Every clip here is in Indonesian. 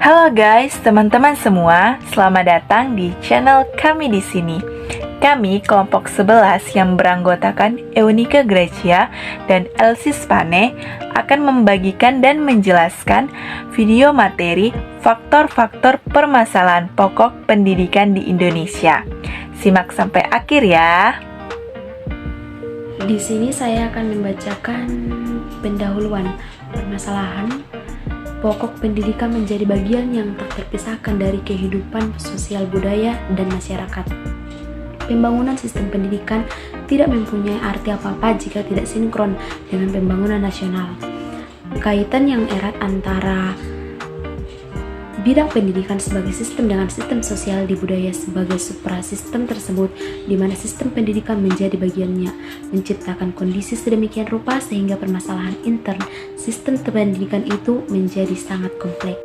Halo guys, teman-teman semua, selamat datang di channel kami di sini. Kami kelompok 11 yang beranggotakan Eunika Gracia dan Elsie Spane akan membagikan dan menjelaskan video materi faktor-faktor permasalahan pokok pendidikan di Indonesia. Simak sampai akhir ya. Di sini saya akan membacakan pendahuluan permasalahan pokok pendidikan menjadi bagian yang tak terpisahkan dari kehidupan sosial budaya dan masyarakat. Pembangunan sistem pendidikan tidak mempunyai arti apa-apa jika tidak sinkron dengan pembangunan nasional. Kaitan yang erat antara bidang pendidikan sebagai sistem dengan sistem sosial di budaya sebagai suprasistem tersebut, di mana sistem pendidikan menjadi bagiannya, menciptakan kondisi sedemikian rupa sehingga permasalahan intern sistem pendidikan itu menjadi sangat kompleks.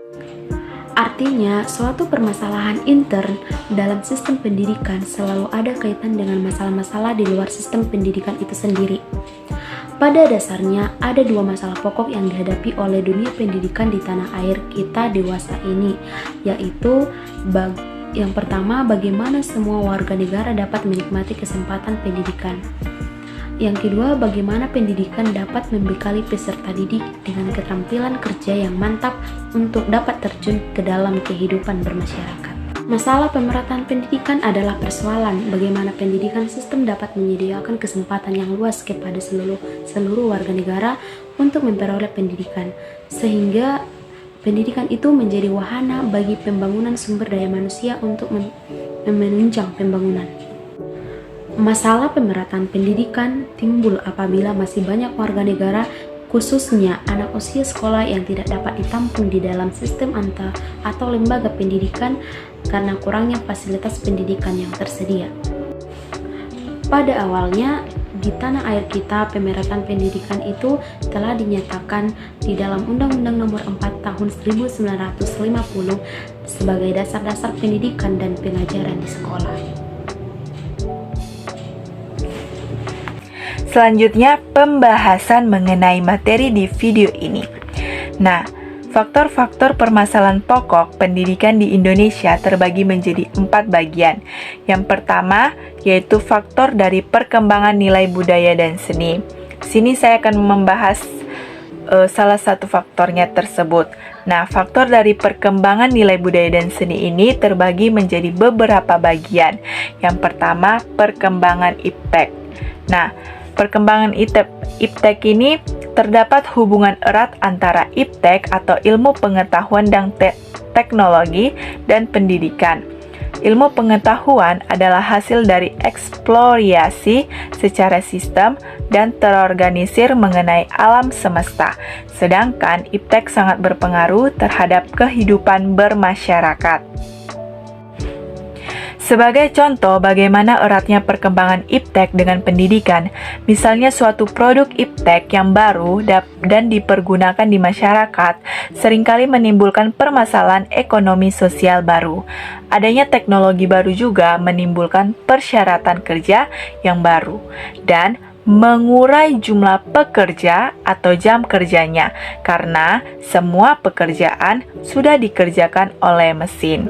Artinya, suatu permasalahan intern dalam sistem pendidikan selalu ada kaitan dengan masalah-masalah di luar sistem pendidikan itu sendiri. Pada dasarnya, ada dua masalah pokok yang dihadapi oleh dunia pendidikan di tanah air kita dewasa ini, yaitu yang pertama, bagaimana semua warga negara dapat menikmati kesempatan pendidikan. Yang kedua, bagaimana pendidikan dapat membekali peserta didik dengan keterampilan kerja yang mantap untuk dapat terjun ke dalam kehidupan bermasyarakat. Masalah pemerataan pendidikan adalah persoalan bagaimana pendidikan sistem dapat menyediakan kesempatan yang luas kepada seluruh warga negara untuk memperoleh pendidikan, sehingga pendidikan itu menjadi wahana bagi pembangunan sumber daya manusia untuk menunjang pembangunan. Masalah pemerataan pendidikan timbul apabila masih banyak warga negara, khususnya anak usia sekolah yang tidak dapat ditampung di dalam sistem atau lembaga pendidikan karena kurangnya fasilitas pendidikan yang tersedia. Pada awalnya, di tanah air kita, pemerataan pendidikan itu telah dinyatakan di dalam Undang-Undang Nomor 4 Tahun 1950 sebagai dasar-dasar pendidikan dan pengajaran di sekolah. Selanjutnya, pembahasan mengenai materi di video ini. Nah, faktor-faktor permasalahan pokok pendidikan di Indonesia terbagi menjadi 4 bagian. Yang pertama, yaitu faktor dari perkembangan nilai budaya dan seni. Sini saya akan membahas salah satu faktornya tersebut. Nah, faktor dari perkembangan nilai budaya dan seni ini terbagi menjadi beberapa bagian. Yang pertama, perkembangan iptek. Nah, perkembangan iptek ini terdapat hubungan erat antara iptek atau ilmu pengetahuan dan teknologi dan pendidikan. Ilmu pengetahuan adalah hasil dari eksplorasi secara sistem dan terorganisir mengenai alam semesta, sedangkan iptek sangat berpengaruh terhadap kehidupan bermasyarakat. Sebagai contoh bagaimana eratnya perkembangan iptek dengan pendidikan, misalnya suatu produk iptek yang baru dan dipergunakan di masyarakat seringkali menimbulkan permasalahan ekonomi sosial baru. Adanya teknologi baru juga menimbulkan persyaratan kerja yang baru dan mengurai jumlah pekerja atau jam kerjanya karena semua pekerjaan sudah dikerjakan oleh mesin.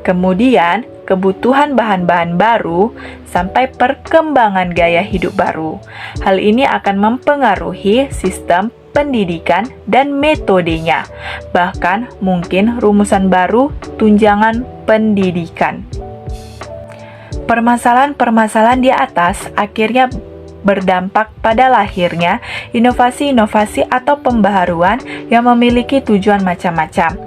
Kemudian, kebutuhan bahan-bahan baru sampai perkembangan gaya hidup baru. Hal ini akan mempengaruhi sistem pendidikan dan metodenya, bahkan mungkin rumusan baru tunjangan pendidikan. Permasalahan-permasalahan di atas akhirnya berdampak pada lahirnya inovasi-inovasi atau pembaharuan yang memiliki tujuan macam-macam.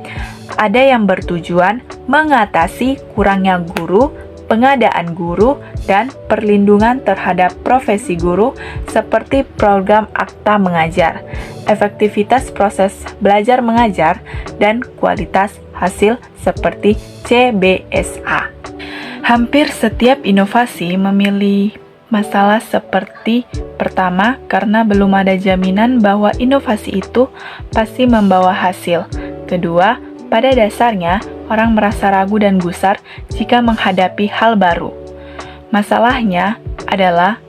Ada yang bertujuan mengatasi kurangnya guru, pengadaan guru, dan perlindungan terhadap profesi guru seperti program Akta Mengajar, efektivitas proses belajar mengajar, dan kualitas hasil seperti CBSA. Hampir setiap inovasi memilih masalah seperti pertama, karena belum ada jaminan bahwa inovasi itu pasti membawa hasil. Kedua, pada dasarnya, orang merasa ragu dan gusar jika menghadapi hal baru. Masalahnya adalah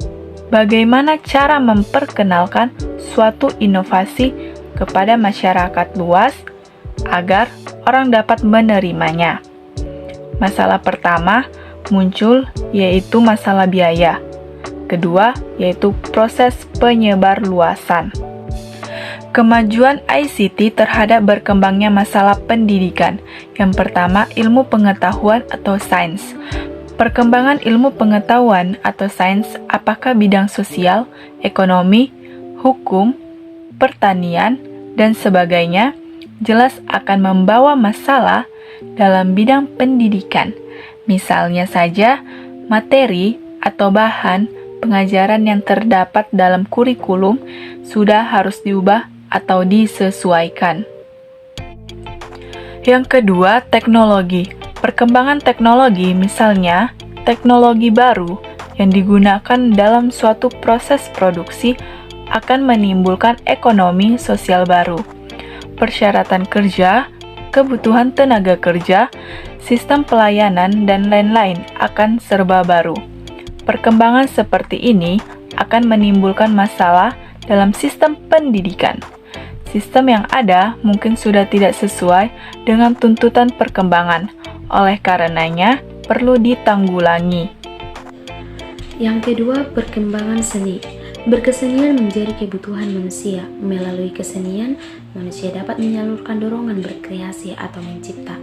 bagaimana cara memperkenalkan suatu inovasi kepada masyarakat luas agar orang dapat menerimanya. Masalah pertama muncul yaitu masalah biaya. Kedua yaitu proses penyebarluasan. Kemajuan ICT terhadap berkembangnya masalah pendidikan. Yang pertama, ilmu pengetahuan atau sains. Perkembangan ilmu pengetahuan atau sains, apakah bidang sosial, ekonomi, hukum, pertanian, dan sebagainya, jelas akan membawa masalah dalam bidang pendidikan. Misalnya saja, materi atau bahan pengajaran yang terdapat dalam kurikulum sudah harus diubah atau disesuaikan. Yang kedua, teknologi. Perkembangan teknologi, misalnya teknologi baru yang digunakan dalam suatu proses produksi akan menimbulkan ekonomi sosial baru. Persyaratan kerja, kebutuhan tenaga kerja, sistem pelayanan, dan lain-lain akan serba baru. Perkembangan seperti ini akan menimbulkan masalah dalam sistem pendidikan. Sistem yang ada mungkin sudah tidak sesuai dengan tuntutan perkembangan, oleh karenanya perlu ditanggulangi. Yang kedua, perkembangan seni. Berkesenian menjadi kebutuhan manusia. Melalui kesenian, manusia dapat menyalurkan dorongan berkreasi atau mencipta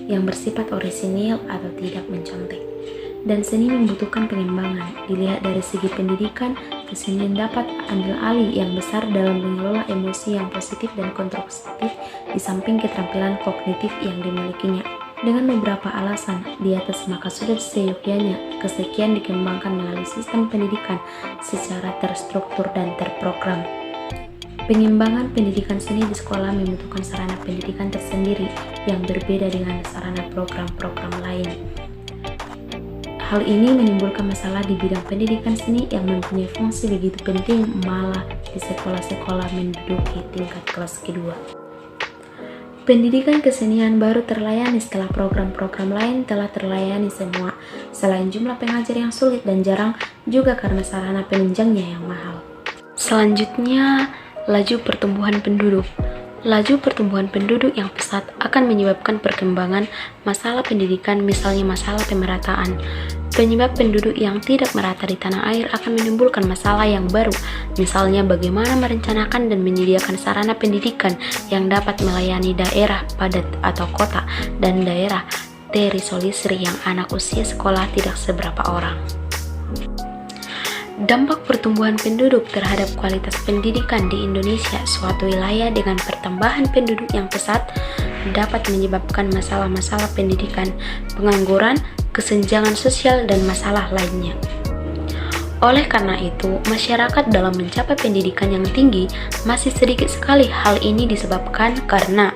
yang bersifat orisinil atau tidak mencontek. Dan seni membutuhkan pengembangan. Dilihat dari segi pendidikan, kesenian dapat ambil alih yang besar dalam mengelola emosi yang positif dan konstruktif di samping keterampilan kognitif yang dimilikinya. Dengan beberapa alasan di atas, maka sudah seyogyanya kesenian dikembangkan melalui sistem pendidikan secara terstruktur dan terprogram. Pengembangan pendidikan seni di sekolah membutuhkan sarana pendidikan tersendiri yang berbeda dengan sarana program-program lain. Hal ini menimbulkan masalah di bidang pendidikan seni yang mempunyai fungsi begitu penting malah di sekolah-sekolah menduduki tingkat kelas kedua. Pendidikan kesenian baru terlayani setelah program-program lain telah terlayani semua, selain jumlah pengajar yang sulit dan jarang, juga karena sarana penunjangnya yang mahal. Selanjutnya, laju pertumbuhan penduduk. Laju pertumbuhan penduduk yang pesat akan menyebabkan perkembangan masalah pendidikan, misalnya masalah pemerataan. Penyebab penduduk yang tidak merata di tanah air akan menimbulkan masalah yang baru, misalnya bagaimana merencanakan dan menyediakan sarana pendidikan yang dapat melayani daerah padat atau kota dan daerah terisolir yang anak usia sekolah tidak seberapa orang. Dampak pertumbuhan penduduk terhadap kualitas pendidikan di Indonesia, suatu wilayah dengan pertambahan penduduk yang pesat dapat menyebabkan masalah-masalah pendidikan, pengangguran, kesenjangan sosial, dan masalah lainnya. Oleh karena itu, masyarakat dalam mencapai pendidikan yang tinggi masih sedikit sekali. Hal ini disebabkan karena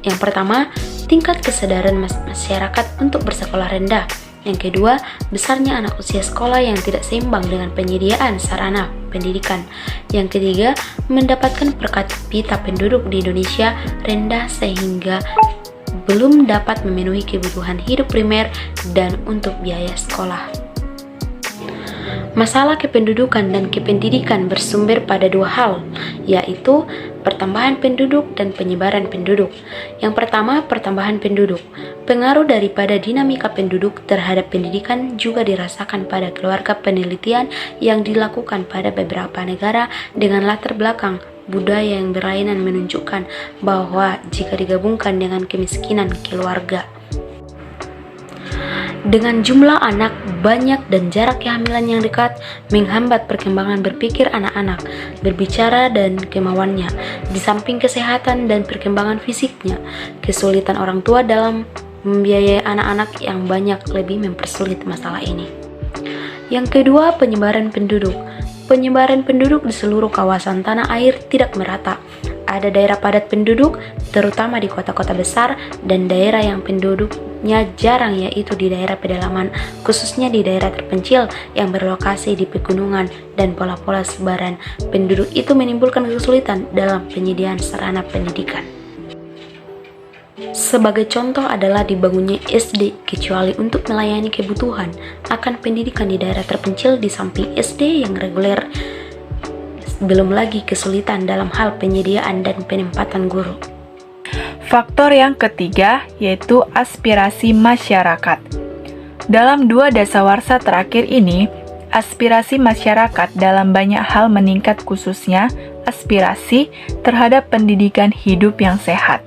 yang pertama, tingkat kesadaran masyarakat untuk bersekolah rendah. Yang kedua, besarnya anak usia sekolah yang tidak seimbang dengan penyediaan sarana pendidikan. Yang ketiga, mendapatkan per kapita penduduk di Indonesia rendah sehingga belum dapat memenuhi kebutuhan hidup primer dan untuk biaya sekolah. Masalah kependudukan dan kependidikan bersumber pada dua hal, yaitu pertambahan penduduk dan penyebaran penduduk. Yang pertama, pertambahan penduduk. Pengaruh daripada dinamika penduduk terhadap pendidikan juga dirasakan pada keluarga. Penelitian yang dilakukan pada beberapa negara dengan latar belakang budaya yang berlainan menunjukkan bahwa jika digabungkan dengan kemiskinan keluarga, dengan jumlah anak banyak dan jarak kehamilan yang dekat menghambat perkembangan berpikir anak-anak, berbicara dan kemauannya. Di samping kesehatan dan perkembangan fisiknya, kesulitan orang tua dalam membiayai anak-anak yang banyak lebih mempersulit masalah ini. Yang kedua, penyebaran penduduk. Penyebaran penduduk di seluruh kawasan tanah air tidak merata. Ada daerah padat penduduk, terutama di kota-kota besar, dan daerah yang penduduknya jarang, yaitu di daerah pedalaman, khususnya di daerah terpencil yang berlokasi di pegunungan, dan pola-pola sebaran penduduk itu menimbulkan kesulitan dalam penyediaan sarana pendidikan. Sebagai contoh adalah dibangunnya SD, kecuali untuk melayani kebutuhan akan pendidikan di daerah terpencil di samping SD yang reguler. Belum lagi kesulitan dalam hal penyediaan dan penempatan guru. Faktor yang ketiga yaitu aspirasi masyarakat. Dalam 2 dasawarsa terakhir ini, aspirasi masyarakat dalam banyak hal meningkat, khususnya aspirasi terhadap pendidikan hidup yang sehat,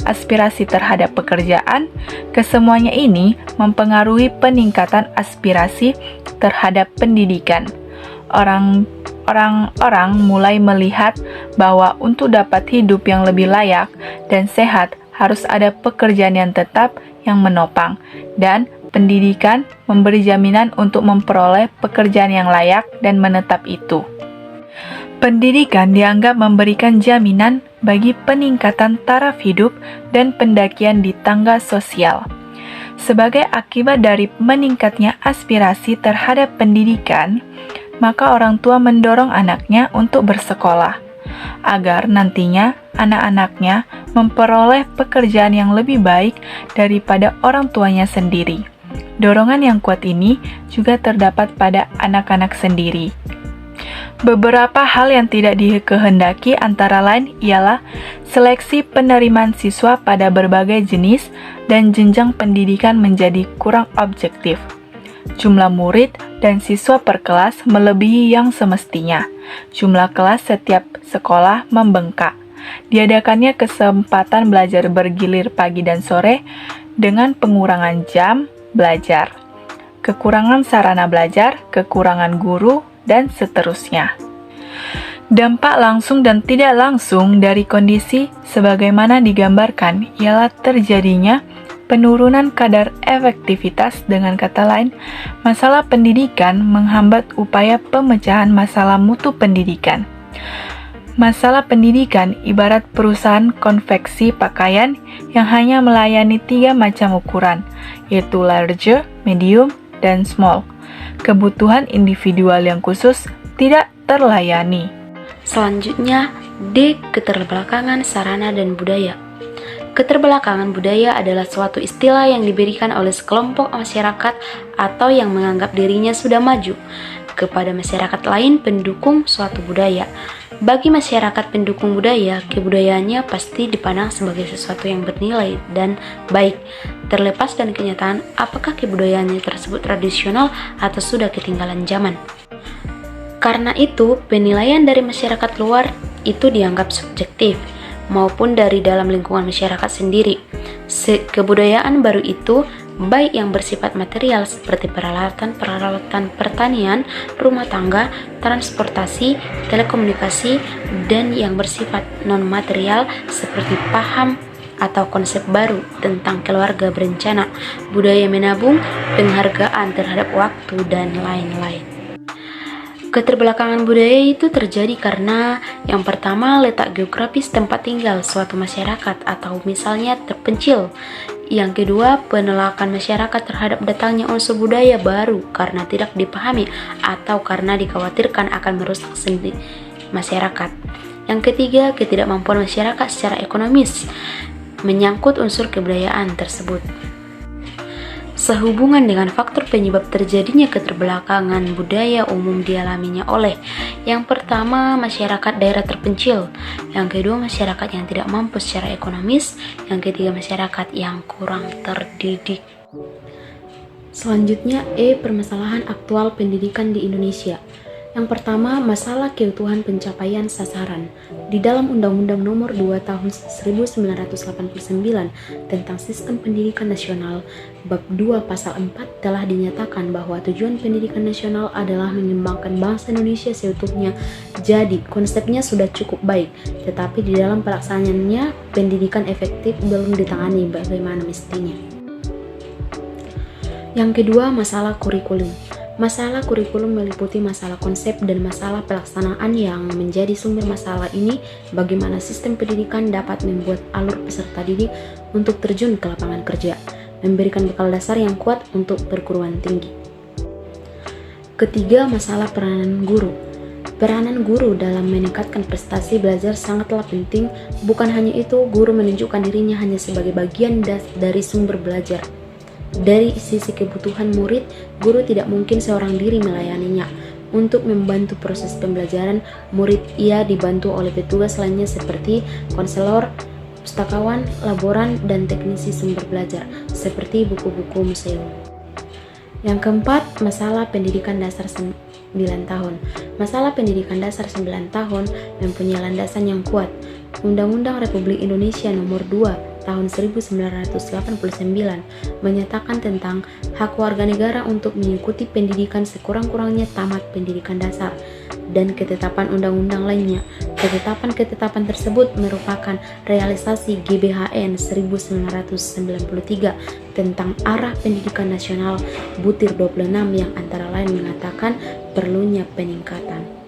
aspirasi terhadap pekerjaan. Kesemuanya ini mempengaruhi peningkatan aspirasi terhadap pendidikan. Orang-orang mulai melihat bahwa untuk dapat hidup yang lebih layak dan sehat harus ada pekerjaan yang tetap yang menopang, dan pendidikan memberi jaminan untuk memperoleh pekerjaan yang layak dan menetap itu. Pendidikan dianggap memberikan jaminan bagi peningkatan taraf hidup dan pendakian di tangga sosial. Sebagai akibat dari meningkatnya aspirasi terhadap pendidikan, maka orang tua mendorong anaknya untuk bersekolah, agar nantinya anak-anaknya memperoleh pekerjaan yang lebih baik daripada orang tuanya sendiri. Dorongan yang kuat ini juga terdapat pada anak-anak sendiri. Beberapa hal yang tidak dikehendaki antara lain ialah seleksi penerimaan siswa pada berbagai jenis dan jenjang pendidikan menjadi kurang objektif. Jumlah murid dan siswa per kelas melebihi yang semestinya. Jumlah kelas setiap sekolah membengkak. Diadakannya kesempatan belajar bergilir pagi dan sore dengan pengurangan jam belajar, kekurangan sarana belajar, kekurangan guru, dan seterusnya. Dampak langsung dan tidak langsung dari kondisi sebagaimana digambarkan ialah terjadinya penurunan kadar efektivitas. Dengan kata lain, masalah pendidikan menghambat upaya pemecahan masalah mutu pendidikan. Masalah pendidikan ibarat perusahaan konveksi pakaian yang hanya melayani 3 macam ukuran, yaitu large, medium, dan small. Kebutuhan individual yang khusus tidak terlayani. Selanjutnya, D. Keterbelakangan sarana dan budaya. Keterbelakangan budaya adalah suatu istilah yang diberikan oleh sekelompok masyarakat atau yang menganggap dirinya sudah maju kepada masyarakat lain pendukung suatu budaya. Bagi masyarakat pendukung budaya, kebudayaannya pasti dipandang sebagai sesuatu yang bernilai dan baik, terlepas dari kenyataan apakah kebudayaannya tersebut tradisional atau sudah ketinggalan zaman. Karena itu, penilaian dari masyarakat luar itu dianggap subjektif, maupun dari dalam lingkungan masyarakat sendiri. Kebudayaan baru itu baik yang bersifat material seperti peralatan pertanian, rumah tangga, transportasi, telekomunikasi, dan yang bersifat non-material seperti paham atau konsep baru tentang keluarga berencana, budaya menabung, penghargaan terhadap waktu, dan lain-lain. Keterbelakangan budaya itu terjadi karena yang pertama, letak geografis tempat tinggal suatu masyarakat atau misalnya terpencil. Yang kedua, penolakan masyarakat terhadap datangnya unsur budaya baru karena tidak dipahami atau karena dikhawatirkan akan merusak sendi masyarakat. Yang ketiga, ketidakmampuan masyarakat secara ekonomis menyangkut unsur kebudayaan tersebut. Sehubungan dengan faktor penyebab terjadinya keterbelakangan budaya umum dialaminya oleh yang pertama, masyarakat daerah terpencil, yang kedua, masyarakat yang tidak mampu secara ekonomis, yang ketiga, masyarakat yang kurang terdidik. Selanjutnya, permasalahan aktual pendidikan di Indonesia. Yang pertama, masalah keutuhan pencapaian sasaran. Di dalam Undang-Undang Nomor 2 Tahun 1989 tentang Sistem Pendidikan Nasional, Bab 2 Pasal 4 telah dinyatakan bahwa tujuan pendidikan nasional adalah mengembangkan bangsa Indonesia seutuhnya. Jadi, konsepnya sudah cukup baik, tetapi di dalam pelaksanaannya, pendidikan efektif belum ditangani bagaimana mestinya. Yang kedua, masalah kurikulum. Masalah kurikulum meliputi masalah konsep dan masalah pelaksanaan. Yang menjadi sumber masalah ini, bagaimana sistem pendidikan dapat membuat alur peserta didik untuk terjun ke lapangan kerja, memberikan bekal dasar yang kuat untuk perguruan tinggi. Ketiga, masalah peranan guru. Peranan guru dalam meningkatkan prestasi belajar sangatlah penting. Bukan hanya itu, guru menunjukkan dirinya hanya sebagai bagian dari sumber belajar. Dari sisi kebutuhan murid, guru tidak mungkin seorang diri melayaninya. Untuk membantu proses pembelajaran murid, ia dibantu oleh petugas lainnya seperti konselor, pustakawan, laboran, dan teknisi sumber belajar, seperti buku-buku museum. Yang keempat, masalah pendidikan dasar 9 tahun. Masalah pendidikan dasar 9 tahun mempunyai landasan yang kuat. Undang-Undang Republik Indonesia Nomor 2 Tahun 1989 menyatakan tentang hak warga negara untuk mengikuti pendidikan sekurang-kurangnya tamat pendidikan dasar, dan ketetapan undang-undang lainnya. Ketetapan-ketetapan tersebut merupakan realisasi GBHN 1993 tentang arah pendidikan nasional butir 26 yang antara lain mengatakan perlunya peningkatan